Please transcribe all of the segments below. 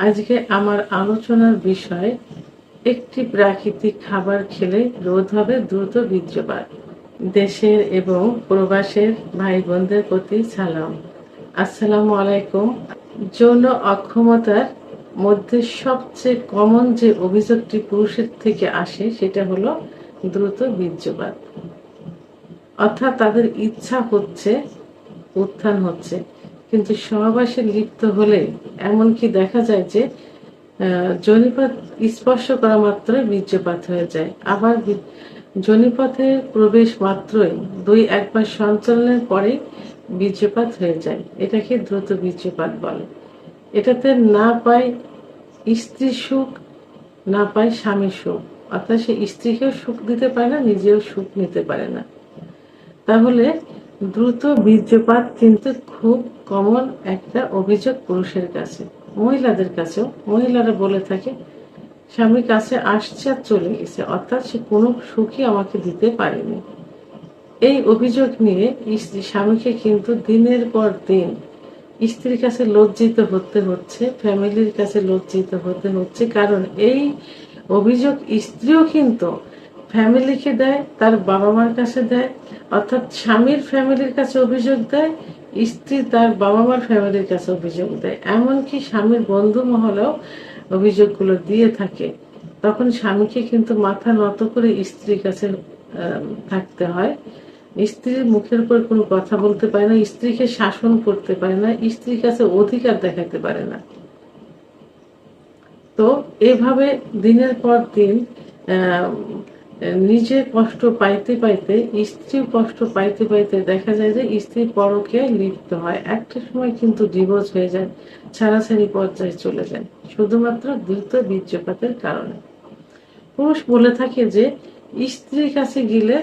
আজকে আমার আলোচনার বিষয় একটি প্রাকৃতিক খাবার খেলে রোধ হবে দ্রুত বীর্যপাত। দেশের এবং প্রবাসের ভাই বোনদের প্রতি সালাম। আসসালামু আলাইকুম। যৌন অক্ষমতার মধ্যে সবচেয়ে কমন যে অভিযোগটি পুরুষের থেকে আসে সেটা হলো দ্রুত বীর্যপাত। অর্থাৎ তাদের ইচ্ছা হচ্ছে, উত্থান হচ্ছে, কিন্তু সহবাসে লিপ্ত হলে এমনকি দেখা যায় যে যোনিপথ স্পর্শ করা মাত্রই বীর্যপাত হয়ে যায়। আবার যোনিপথে প্রবেশ মাত্রই 2-1 বার সঞ্চালনের পরে বীর্যপাত হয়ে যায়। এটাকে দ্রুত বীর্যপাত বলে। এটাতে না পায় স্ত্রী সুখ, না পায় স্বামী সুখ, অর্থাৎ সে স্ত্রীকেও সুখ দিতে পারে না, নিজেও সুখ নিতে পারে না। তাহলে দ্রুত বীর্যপাত কিন্তু খুব কমন একটা অভিযোগ পুরুষের কাছে। মহিলাদের কাছেও মহিলারা বলে থাকে স্বামীর কাছে আসছে আর চলে গেছে, অর্থাৎ সে কোনো সুখই আমাকে দিতে পারেনি। এই অভিযোগ নিয়ে স্বামীকে কিন্তু দিনের পর দিন স্ত্রীর কাছে লজ্জিত হতে হচ্ছে, ফ্যামিলির কাছে লজ্জিত হতে হচ্ছে। কারণ এই অভিযোগ স্ত্রীও কিন্তু ফ্যামিলিকে দেয়, তার বাবা মার কাছে দেয়, অর্থাৎ স্বামীর ফ্যামিলির কাছে অভিযোগ দেয়, স্ত্রী তার বাবা মার ফ্যামিলির কাছে অভিযোগ দেয়, এমনকি স্বামীর বন্ধু মহলেও অভিযোগগুলো দিয়ে থাকে। তখন স্বামীকে কিন্তু মাথা নত করে স্ত্রীর কাছে থাকতে হয়। স্ত্রীর মুখের উপর কোনো কথা বলতে পারে না, স্ত্রীকে শাসন করতে পারে না, স্ত্রীর কাছে অধিকার দেখাতে পারে না। তো এভাবে দিনের পর দিন নিজে কষ্ট পাইতে পাইতে স্ত্রী কষ্ট পাইতে পাইতে দেখা যায় যে স্ত্রী পরকে লিপ্ত হয়। একটা সময় কিন্তু ডিভোর্স হয়ে যায়, ছাড়াছাড়ি পর্যায়ে চলে যায়, শুধুমাত্র দ্রুত বীর্যপাতের কারণে। পুরুষ বলে থাকে যে স্ত্রীর কাছে গেলে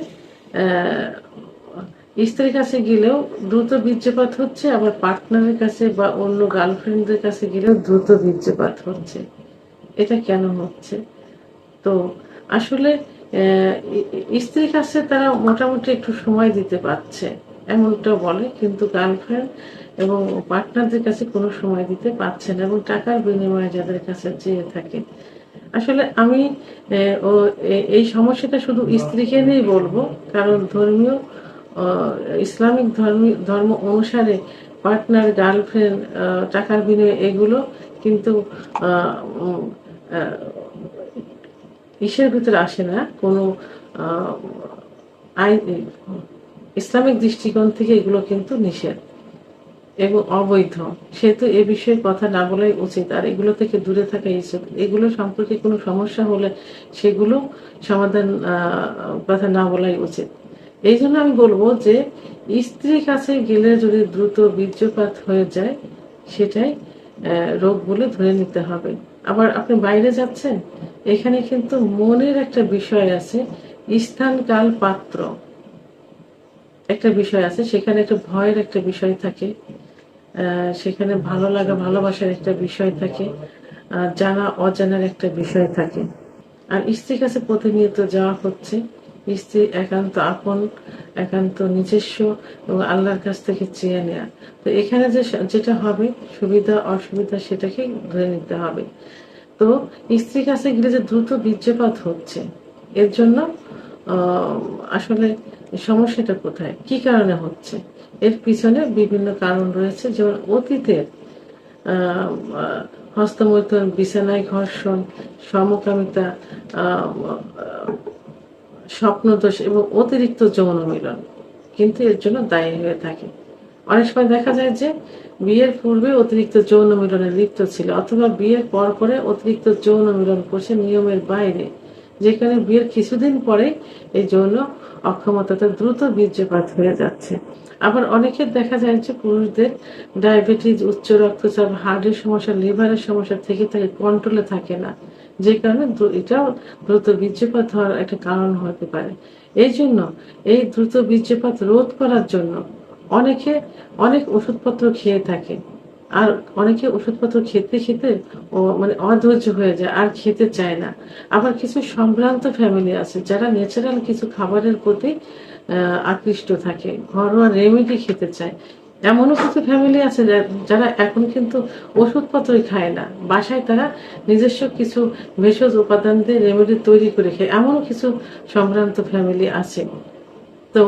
স্ত্রীর কাছে গেলেও দ্রুত বীর্যপাত হচ্ছে, আবার পার্টনারের কাছে বা অন্য গার্লফ্রেন্ডদের কাছে গেলেও দ্রুত বীর্যপাত হচ্ছে। এটা কেন হচ্ছে? তো আসলে স্ত্রীর কাছে তারা মোটামুটি একটু সময় দিতে পারছে এমনটা বলে, কিন্তু গার্লফ্রেন্ড এবং পার্টনারদের কাছে কোনো সময় দিতে পারছে না, এবং টাকার বিনিময়ে যাদের কাছে চেয়ে থাকে। আসলে আমি এই সমস্যাটা শুধু স্ত্রীকে নিয়ে বলবো, কারণ ধর্মীয় ইসলামিক ধর্ম অনুসারে পার্টনার, গার্লফ্রেন্ড, টাকার বিনিময়ে এগুলো কিন্তু ইসের ভিতরে আসে না, কোনো আইন ইসলামিক দৃষ্টিকোণ থেকে এগুলো কিন্তু নিষেধ এবং অবৈধ। সেহেতু এ বিষয়ে কথা না বলাই উচিত, আর এগুলো থেকে দূরে থাকাই উচিত। এগুলো সম্পর্কে কোনো সমস্যা হলে সেগুলো সমাধান কথা না বলাই উচিত। এই জন্য আমি বলবো যে স্ত্রীর কাছে গেলে যদি দ্রুত বীর্যপাত হয়ে যায়, সেটাই রোগ বলে ধরে নিতে হবে। আবার আপনি বাইরে যাচ্ছেন, এখানে কিন্তু মনের একটা বিষয় আছে, স্থান কাল পাত্র একটা বিষয় আছে, সেখানে একটা ভয়ের একটা বিষয় থাকে, সেখানে ভালো লাগা ভালোবাসার একটা বিষয় থাকে, জানা অজানার একটা বিষয় থাকে। আর স্ত্রীর কাছে প্রতিনিয়ত যাওয়া হচ্ছে, স্ত্রী একান্ত আপন, একান্ত নিজস্ব এবং আল্লাহর কাছ থেকে চেয়ে নেয়া। তো এখানে যেটা হবে সুবিধা অসুবিধা সেটাকে ধরে নিতে হবে। তো স্ত্রীর কাছে গেলে যে দ্রুত বীর্যপাত হচ্ছে, এর জন্য আসলে সমস্যাটা কোথায়, কি কারণে হচ্ছে? এর পিছনে বিভিন্ন কারণ রয়েছে, যেমন অতীতের হস্তমৈথুন, বিছানায় ঘর্ষণ, সমকামিতা, স্বপ্নদোষ এবং অতিরিক্ত যৌন মিলন কিন্তু এর জন্য দায়ী হয়ে থাকে। অনেক সময় দেখা যায় যে বিয়ের পূর্বে অতিরিক্ত যৌন মিলনে লিপ্ত ছিল, অথবা বিয়ের পর পরে অতিরিক্ত যৌন মিলন করছে নিয়মের বাইরে, যেখানে বিয়ের কিছুদিন পরে এই যৌন অক্ষমতাতে দ্রুত বীর্যপাত হয়ে যাচ্ছে। আবার অনেকের দেখা যায় যে পুরুষদের ডায়াবেটিস, উচ্চ রক্তচাপ, হার্টের সমস্যা, লিভারের সমস্যা থেকে কন্ট্রোলে থাকে না, যে কারণে এটাও দ্রুত বীর্যপাত হওয়ার একটা কারণ হতে পারে। এই জন্য এই দ্রুত বীর্যপাত রোধ করার জন্য অনেকে অনেক ওষুধপত্র খেয়ে থাকে, আর অনেকে ওষুধপত্র খেতে খেতে মানে অধৈর্য হয়ে যায়, আর খেতে চায় না। আবার কিছু সম্ভ্রান্ত ফ্যামিলি আছে যারা ন্যাচারাল কিছু খাবারের প্রতি আকৃষ্ট থাকে, ঘরোয়া রেমেডি খেতে চায়, এমনও কিছু ফ্যামিলি আছে যারা এখন কিন্তু ওষুধপত্রই খায় না, বাসায় তারা নিজস্ব কিছু ভেষজ উপাদান দিয়ে রেমেডি তৈরি করে খায়, এমনও কিছু সম্ভ্রান্ত ফ্যামিলি আছে। তো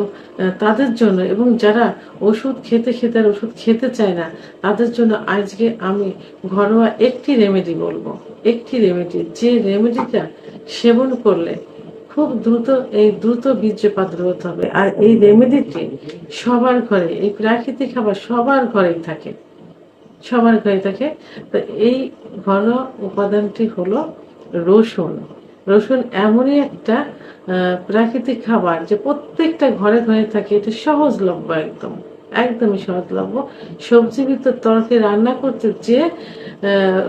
তাদের জন্য, এবং যারা ওষুধ খেতে খেতে আর ওষুধ খেতে চায় না, তাদের জন্য আজকে আমি ঘরোয়া একটি রেমেডি বলবো। একটি রেমেডি, যে রেমেডিটা সেবন করলে খুব দ্রুত দ্রুত বীর্যপাত রোধ হবে। আর এই রেমেডিটি সবার ঘরে, এই প্রাকৃতিক খাবার সবার ঘরেই থাকে, সবার ঘরে থাকে। তো এই ঘরোয়া উপাদানটি হলো রসুন। রসুন এমনই একটা প্রাকৃতিক খাবার যে প্রত্যেকটা ঘরে ঘরে থাকে। এটা সহজলভ্য, একদমই সহজলভ্য। সবজি ভিতর তরকারি রান্না করতে যে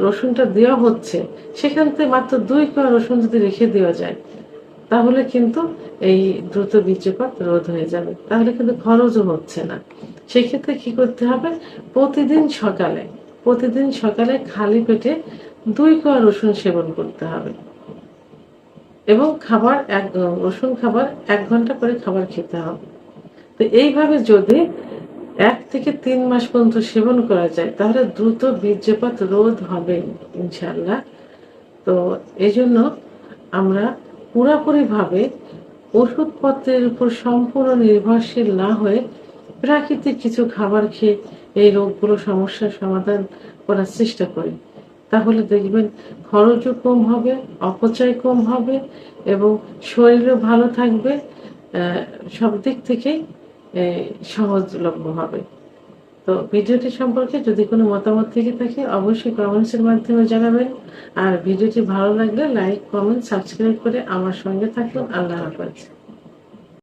রসুনটা দেওয়া হচ্ছে, সেখান থেকে মাত্র 2 কোয়া রসুন যদি রেখে দেওয়া যায়, তাহলে কিন্তু এই দ্রুত বীর্যপাত রোধ হয়ে যাবে। তাহলে কিন্তু খরচও হচ্ছে না। সেক্ষেত্রে কি করতে হবে, প্রতিদিন সকালে খালি পেটে 2 কোয়া রসুন সেবন করতে হবে, এবং রসুন খাবার 1 ঘন্টা পরে খাবার খেতে হবে। তো এইভাবে যদি 1 থেকে 3 মাস পর্যন্ত সেবন করা যায়, তাহলে দ্রুত বীর্যপাত রোধ হবে ইনশাআল্লাহ। তো এই জন্য আমরা পুরোপুরিভাবে ওষুধপত্রের উপর সম্পূর্ণ নির্ভরশীল না হয়ে প্রাকৃতিক কিছু খাবার খেয়ে এই রোগগুলো সমস্যার সমাধান করার চেষ্টা করি। তাহলে দেখবেন খরচও কম হবে, অপচয় কম হবে, এবং শরীরও ভালো থাকবে। সব দিক থেকেই সহজলভ্য হবে। তো ভিডিওটি সম্পর্কে যদি কোনো মতামত থেকে থাকে, অবশ্যই কমেন্টসের মাধ্যমে জানাবেন। আর ভিডিওটি ভালো লাগলে লাইক, কমেন্ট, সাবস্ক্রাইব করে আমার সঙ্গে থাকুন। আল্লাহ হাফেজ।